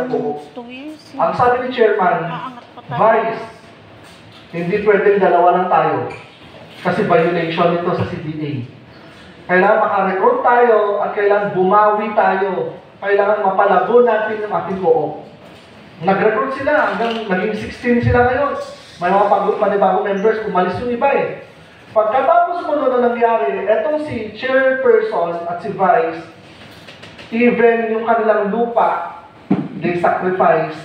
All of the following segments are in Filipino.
po. Ang sabi ni Chairman, Vice, hindi pwedeng dalawa lang tayo. Kasi violation ito sa CDA. Kailangan makarecruit tayo at kailangan bumawi tayo. Kailangan mapalago natin ang ating co-op. Nag-recruit sila hanggang naging 16 sila ngayon. May mga panibagong members, umalis yung iba eh. Pagkatapos mo na nangyari, etong si Chairperson at si Vice, even yung kanilang lupa, they sacrifice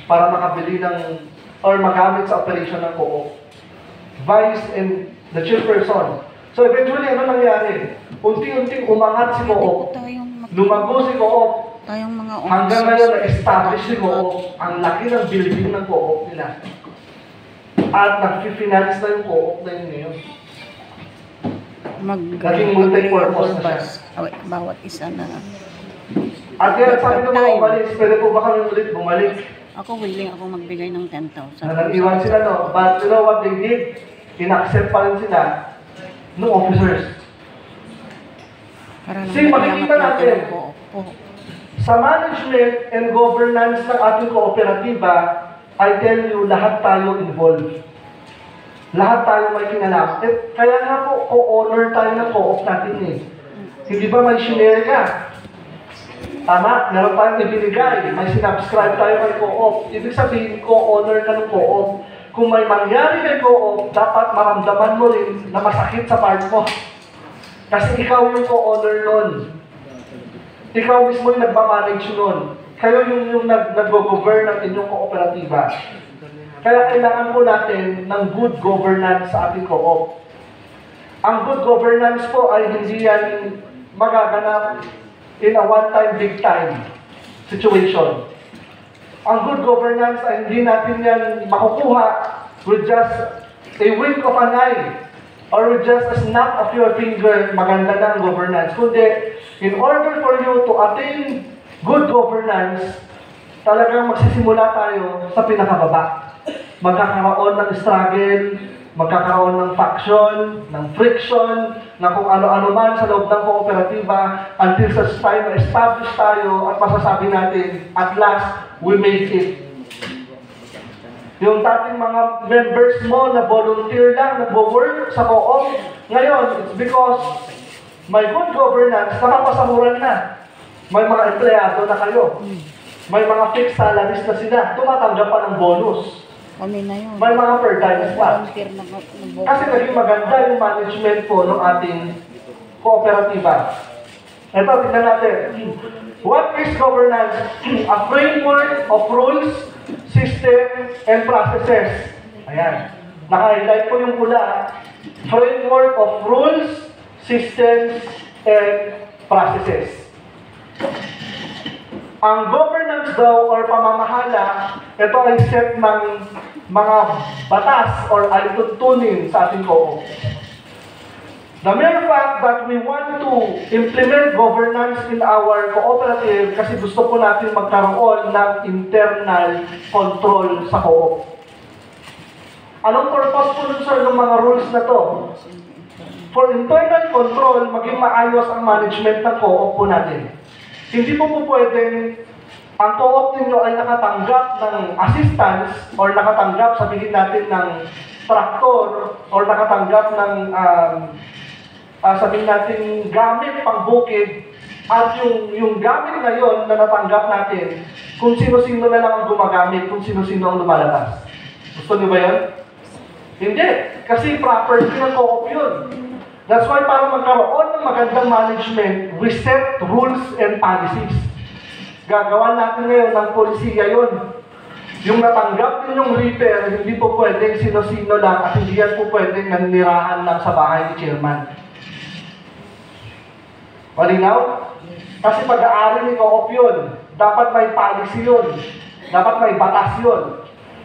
para makabili ng, or magamit sa operation ng co-op. Vice and the Chairperson. So eventually, ano nangyari? Unti-unting umangat si co-op. Lumago si co-op. Hanggang ngayon, na-establish si co-op. Ang laki ng building ng co-op nila. At nag-finance na yung co-op na yun ngayon. Naging multi-purpose na siya. Bawat isa na. At kaya sabi ko mga umalis, pwede po ba kami ulit bumalik? Ako willing ako magbigay ng 10,000. Na nag-iwan sila, no? But you know what they did? In-accept pa rin sila ng officers. See, makikita natin, sa management and governance ng ating kooperatiba, I tell you, lahat tayo involved. Lahat tayo may kinalap. Kaya nga po, co-owner tayo ng co-op natin eh. Hindi ba may shinare ka? Tama, meron tayong ibinigay. May sinubscribe tayo kay co-op. Ibig sabihin, co-owner ka ng co-op. Kung may mangyari kay co-op, dapat maramdaman mo rin na masakit sa part mo. Kasi ikaw yung co-owner nun. Ikaw mismo yung nagmamanage nun. Kayo yung nag-govern ng inyong kooperatiba. Kaya kailangan po natin ng good governance sa ating co-op. Ang good governance po ay hindi yan magaganap in a one-time, big-time situation. Ang good governance ay hindi natin yan makukuha with just a wink of an eye or with just a snap of your finger, maganda na ang governance. Kundi, in order for you to attain good governance, talagang magsisimula tayo sa pinakababa. Magkakaroon ng struggle, magkakaroon ng faction, ng friction, ng kung ano-ano man sa loob ng kooperatiba until sa time na-establish tayo at masasabi natin, at last, we make it. Yung dating mga members mo na volunteer lang, nag-work sa co-op, ngayon, it's because may good governance, napapasamuran na. May mga empleyado na kayo. May mga fixed salaries na sila. Tumatanggap pa ng bonus. Kami na yun. May mga per dime pa. Kasi naging maganda yung management po ng ating kooperatiba. Ito, tingnan natin. What is governance? A framework of rules, system, and processes. Ayan. Naka-highlight po yung pula. Framework of rules, systems, and processes. Ang governance daw or pamamahala, ito ay set ng mga batas or alituntunin sa ating co-op. The mere fact that we want to implement governance in our cooperative kasi gusto po natin magkaroon ng internal control sa co-op. Anong purpose po nun, sir, ng mga rules na to? For internal control, maging maayos ang management ng co-op po natin. Hindi po pwedeng ang co-op ninyo ay nakatanggap ng assistance or nakatanggap, sabihin natin, ng traktor or nakatanggap ng sabihin natin gamit pang bukid at yung gamit na yon na natanggap natin, kung sino-sino na lang ang gumagamit, kung sino-sino ang lumalabas. Gusto niyo ba yan? Hindi. Kasi property ng co-op yun. That's why para magkaroon ng magandang management, we set rules and policies. Gagawa natin ngayon ng polisiya yun. Yung natanggap ninyong repair, hindi po pwedeng sino-sino lang at hindi yan po pwedeng nanirahan lang sa bahay ni chairman. Malinaw? Kasi pag-aari ni co-op yun, dapat may policy yun, dapat may batas yun.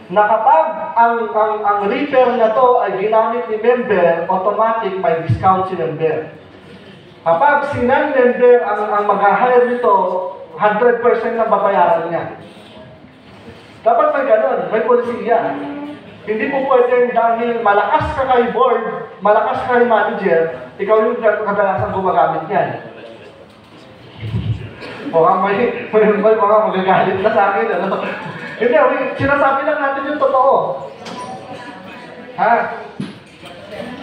Na kapag ang repair na to ay ginamit ni member, automatic may discount si member. Kapag si non-member ang mag-hire nito, 100% na babayaran niya. Dapat may ganun, may polisiya. Hindi po pwedeng dahil malakas ka kay board, malakas ka kay manager, ikaw yung kadalasang gumagamit niyan. may mga magagalit na sa akin, ano? Hindi, sinasabi lang natin yung totoo. Ha?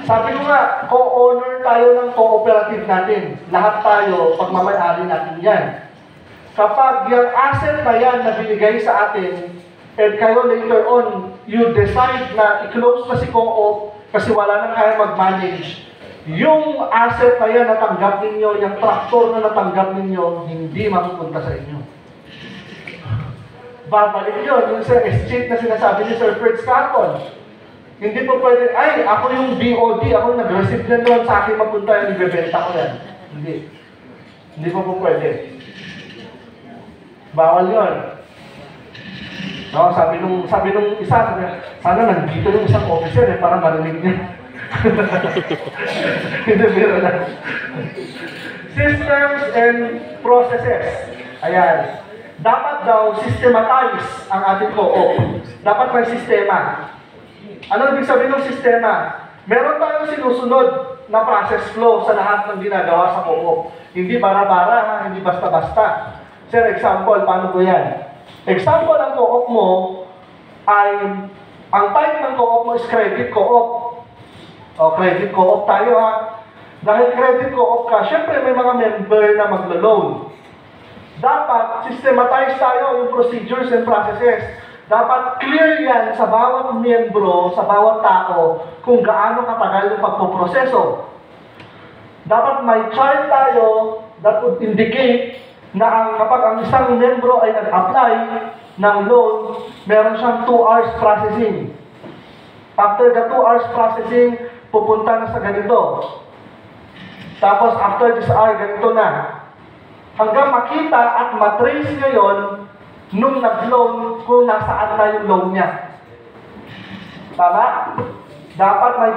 Sabi ko nga, co-owner tayo ng cooperative natin. Lahat tayo, pagmamayari natin yan. Kapag yung asset na yan na binigay sa atin, and kayo later on, you decide na i-close na si co-op kasi wala nang kaya mag-manage, yung asset na yan natanggap ninyo, yung tractor na natanggap ninyo, hindi mapupunta sa inyo. Babalik yun, yung sa exchange na sinasabi ni Sir Fritz Carton. Hindi po pwede, ay, ako yung BOD, ako yung nag-receive na doon sa akin mapunta yan, ibebenta ko yan. Hindi. Hindi po pwede. Bawal yun. No, sabi nung isa, sana nandito yung isang officer para marinig niya. Hindi, biro lang. Systems and processes. Ayan. Dapat daw systematize ang ating co-op. Dapat may sistema. Ano ibig sabihin ng sistema? Meron tayong sinusunod na process flow sa lahat ng ginagawa sa co-op. Hindi bara-bara, hindi basta-basta. Sir, example, paano po yan? Example, ang co-op mo ay, ang type ng co-op mo is credit co-op. O, credit co-op tayo ha. Dahil credit co-op ka, syempre may mga member na maglo-loan. Dapat systematize tayo yung procedures and processes. Dapat clear yan sa bawat miyembro, sa bawat tao, kung gaano katagal yung pagpoproseso. Dapat may chart tayo that would indicate na kapag ang isang miyembro ay nag-apply ng loan, meron siyang 2 hours processing. After the 2 hours processing, pupunta na sa ganito. Tapos after this hour, ganito na. Hanggang makita at matrace ngayon nung nag-loan kung nasaan na yung loan niya. Tama? Dapat may